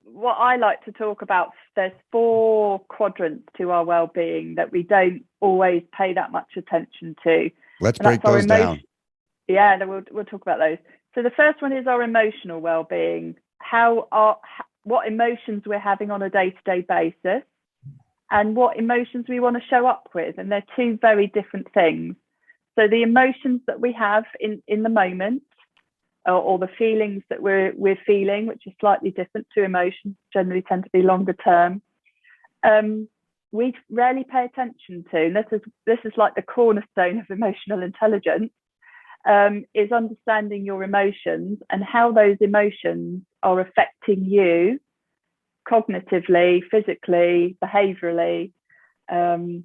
what I like to talk about, there's 4 quadrants to our well-being that we don't always pay that much attention to. Let's break those down. Yeah, we'll talk about those. So the first one is our emotional well-being, what emotions we're having on a day-to-day basis, and what emotions we want to show up with. And they're 2 very different things. So the emotions that we have in the moment, or the feelings that we're feeling, which is slightly different to emotions, generally tend to be longer term, we rarely pay attention to. And this is like the cornerstone of emotional intelligence, is understanding your emotions and how those emotions are affecting you cognitively, physically, behaviorally, and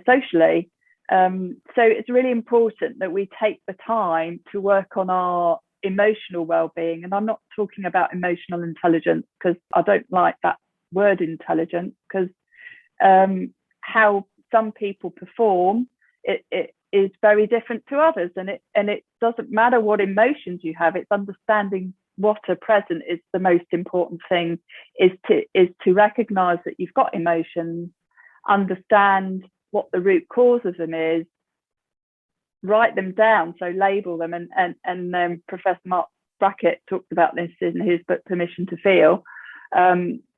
socially. So it's really important that we take the time to work on our emotional well-being. And I'm not talking about emotional intelligence, because I don't like that word intelligence, because how some people perform, it is very different to others. And it doesn't matter what emotions you have, it's understanding what are present is the most important thing, is to recognize that you've got emotions, understand what the root cause of them is, write them down, so label them. And Professor Mark Brackett talked about this in his book Permission to Feel.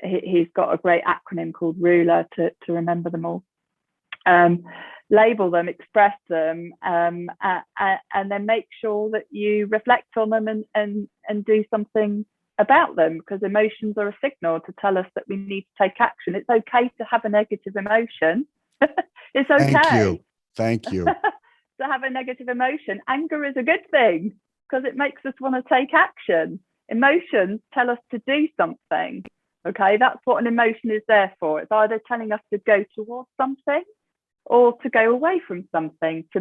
He's got a great acronym called RULER to remember them all. Label them, express them, and then make sure that you reflect on them and do something about them, because emotions are a signal to tell us that we need to take action. It's okay to have a negative emotion. It's okay. Thank you. To have a negative emotion. Anger is a good thing, because it makes us want to take action. Emotions tell us to do something. Okay, that's what an emotion is there for. It's either telling us to go towards something or to go away from something, to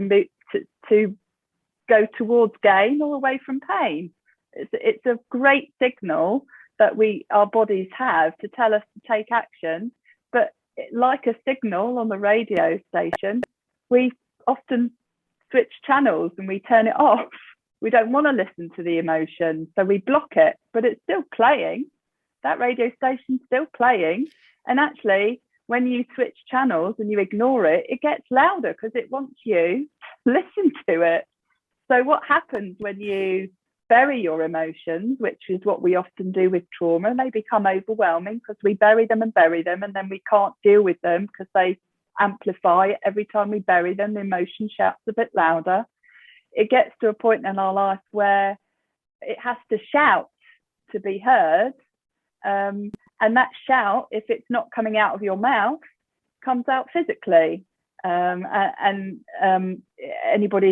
go towards gain or away from pain. It's a great signal that our bodies have to tell us to take action. But like a signal on the radio station, we often switch channels and we turn it off. We don't want to listen to the emotion, so we block it, but it's still playing. That radio station's still playing. And actually, when you switch channels and you ignore it, it gets louder because it wants you to listen to it. So what happens when you bury your emotions, which is what we often do with trauma, they become overwhelming because we bury them, and then we can't deal with them because they amplify. Every time we bury them, the emotion shouts a bit louder. It gets to a point in our life where it has to shout to be heard. And that shout, if it's not coming out of your mouth, comes out physically. Anybody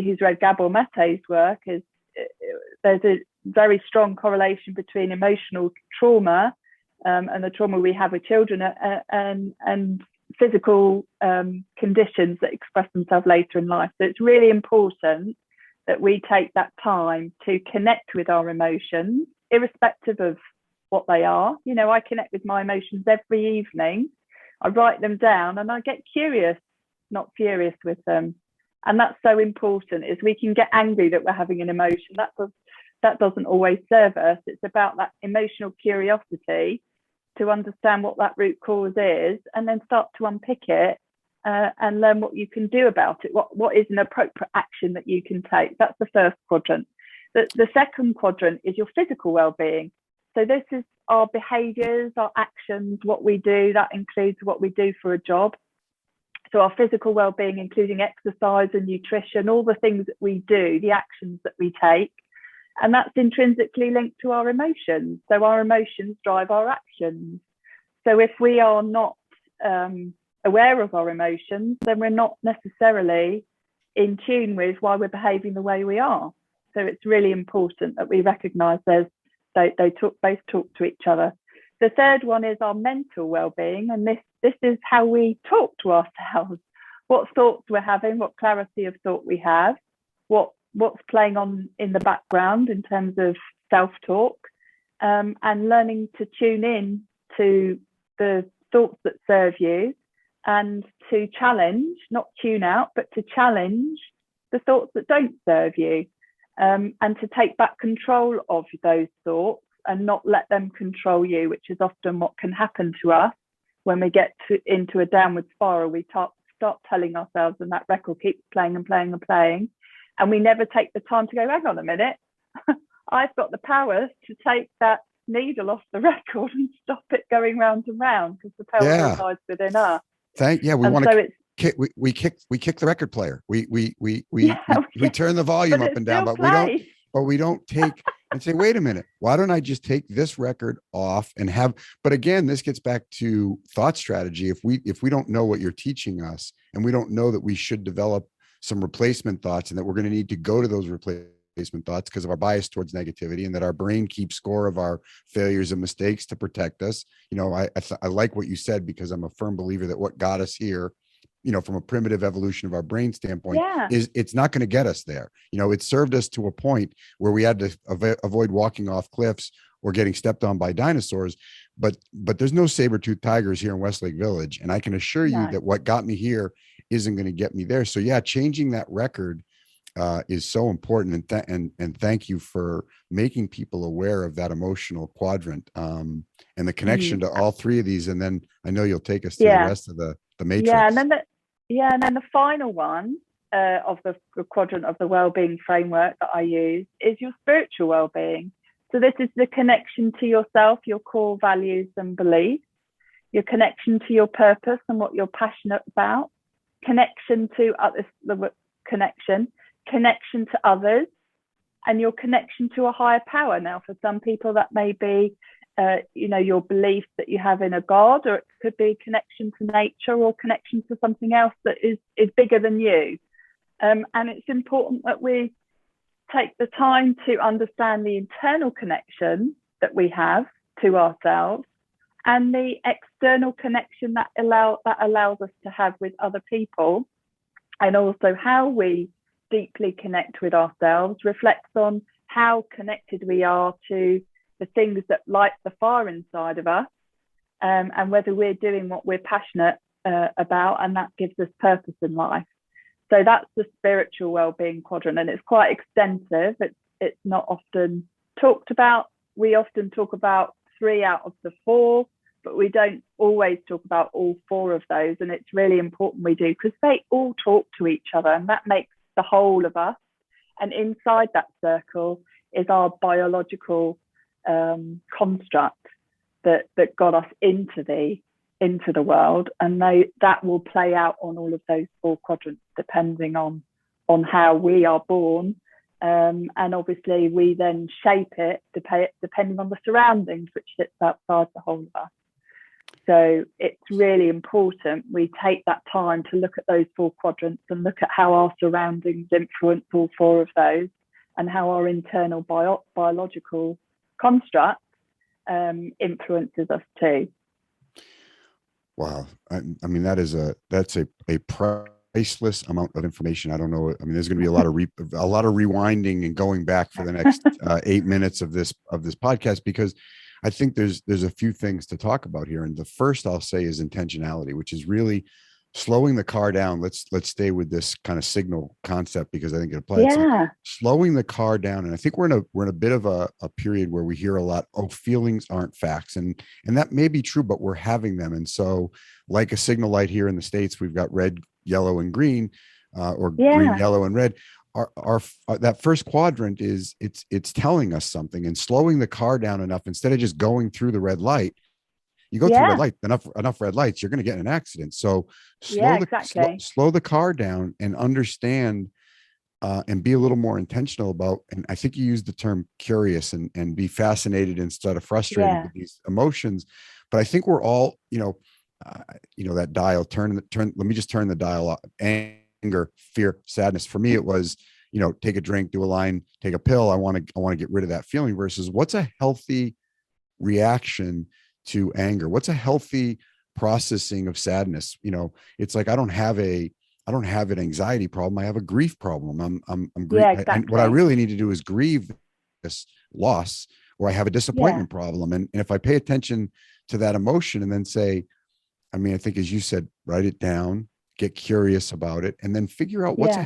who's read Gabor Mate's work, there's a very strong correlation between emotional trauma and the trauma we have with children and physical conditions that express themselves later in life. So it's really important that we take that time to connect with our emotions, irrespective of what they are. You know, I connect with my emotions every evening. I write them down and I get curious, not furious with them. And that's so important, is we can get angry that we're having an emotion. That doesn't always serve us. It's about that emotional curiosity to understand what that root cause is, and then start to unpick it and learn what you can do about it. What is an appropriate action that you can take? That's the first quadrant. The second quadrant is your physical well-being. So this is our behaviours, our actions, what we do. That includes what we do for a job. So our physical well-being, including exercise and nutrition, all the things that we do, the actions that we take. And that's intrinsically linked to our emotions. So our emotions drive our actions. So if we are not aware of our emotions, then we're not necessarily in tune with why we're behaving the way we are. So it's really important that we recognise they both talk to each other. The third one is our mental well-being, and this is how we talk to ourselves. What thoughts we're having, what clarity of thought we have, what's playing on in the background in terms of self-talk, and learning to tune in to the thoughts that serve you, and to challenge, not tune out, but to challenge the thoughts that don't serve you, and to take back control of those thoughts and not let them control you, which is often what can happen to us when we get into a downward spiral. We start telling ourselves, and that record keeps playing and playing and playing, and we never take the time to go, hang on a minute, I've got the power to take that needle off the record and stop it going round and round, because the power resides within us. We want to kick. We kick the record player. We turn the volume up and down, but we don't take and say, wait a minute, why don't I just take this record off and have? But again, this gets back to thought strategy. If we don't know what you're teaching us, and we don't know that we should develop some replacement thoughts, and that we're going to need to go to those replacement thoughts because of our bias towards negativity, and that our brain keeps score of our failures and mistakes to protect us. I like what you said, because I'm a firm believer that what got us here, from a primitive evolution of our brain standpoint, is it's not going to get us there. It served us to a point where we had to avoid walking off cliffs or getting stepped on by dinosaurs. But there's no saber-toothed tigers here in Westlake Village. And I can assure you that what got me here isn't going to get me there. So changing that record is so important. And thank you for making people aware of that emotional quadrant, and the connection to all three of these. And then I know you'll take us through the rest of the matrix. And then the final one of the quadrant of the well-being framework that I use is your spiritual well-being. So this is the connection to yourself, your core values and beliefs, your connection to your purpose and what you're passionate about, connection to others, connection to others, and your connection to a higher power. Now, for some people, that may be your belief that you have in a God, or it could be connection to nature, or connection to something else that is bigger than you. And it's important that we take the time to understand the internal connection that we have to ourselves, and the external connection that allows us to have with other people, and also how we deeply connect with ourselves reflects on how connected we are to the things that light the fire inside of us, and whether we're doing what we're passionate about, and that gives us purpose in life. So that's the spiritual well-being quadrant, and it's quite extensive. It's not often talked about. We often talk about 3 out of the 4, but we don't always talk about all 4 of those. And it's really important we do, because they all talk to each other, and that makes the whole of us. And inside that circle is our biological construct that got us into the world, and that will play out on all of those 4 quadrants depending on how we are born, and obviously we then shape it depending on the surroundings, which sits outside the whole of us. So it's really important we take that time to look at those 4 quadrants and look at how our surroundings influence all 4 of those, and how our internal biological construct influences us too. Wow. I mean, that's a priceless amount of information. I don't know. I mean, there's going to be a lot of rewinding and going back for the next 8 minutes of this podcast, because I think there's a few things to talk about here. And the first I'll say is intentionality, which is really slowing the car down. Let's stay with this kind of signal concept, because I think it applies. So slowing the car down. And I think we're in a bit of a period where we hear a lot, feelings aren't facts. And that may be true, but we're having them. And so, like a signal light here in the States, we've got red, yellow, and green, or green, yellow, and red. Our that first quadrant is it's telling us something, and slowing the car down enough, instead of just going through the red light. You go through red light, enough red lights, you're going to get in an accident. So slow the car down, and understand, and be a little more intentional about, and I think you used the term curious, and be fascinated instead of frustrated with these emotions. But I think we're all, that dial, let me just turn the dial off. Anger, fear, sadness. For me, it was, take a drink, do a line, take a pill. I want to get rid of that feeling, versus what's a healthy reaction to anger? What's a healthy processing of sadness? It's like, I don't have an anxiety problem. I have a grief problem. I'm grieving. And what I really need to do is grieve this loss, or I have a disappointment problem. And if I pay attention to that emotion, and then say, I think, as you said, write it down, get curious about it, and then figure out what's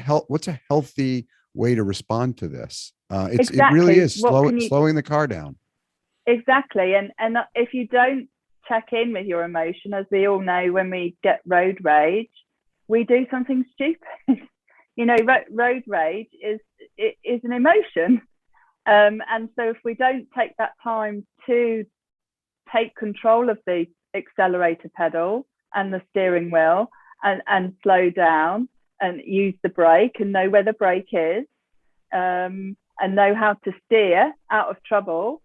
a healthy way to respond to this. It really is slowing the car down. exactly. And if you don't check in with your emotion, as we all know, when we get road rage, we do something stupid. You know, road rage is an emotion. And so if we don't take that time to take control of the accelerator pedal and the steering wheel, and slow down and use the brake and know where the brake is, and know how to steer out of trouble,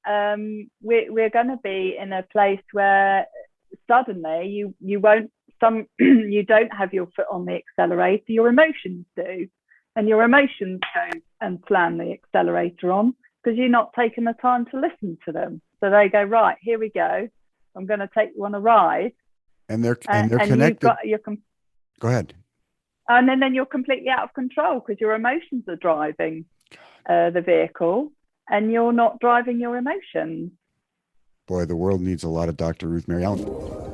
we're going to be in a place where suddenly you won't you don't have your foot on the accelerator, your emotions do, and your emotions go and slam the accelerator on because you're not taking the time to listen to them. So they go, right, here we go, I'm going to take you on a ride, and they're connected. Go ahead. And then you're completely out of control because your emotions are driving the vehicle, and you're not driving your emotions. Boy, the world needs a lot of Dr. Ruth Mary Allan.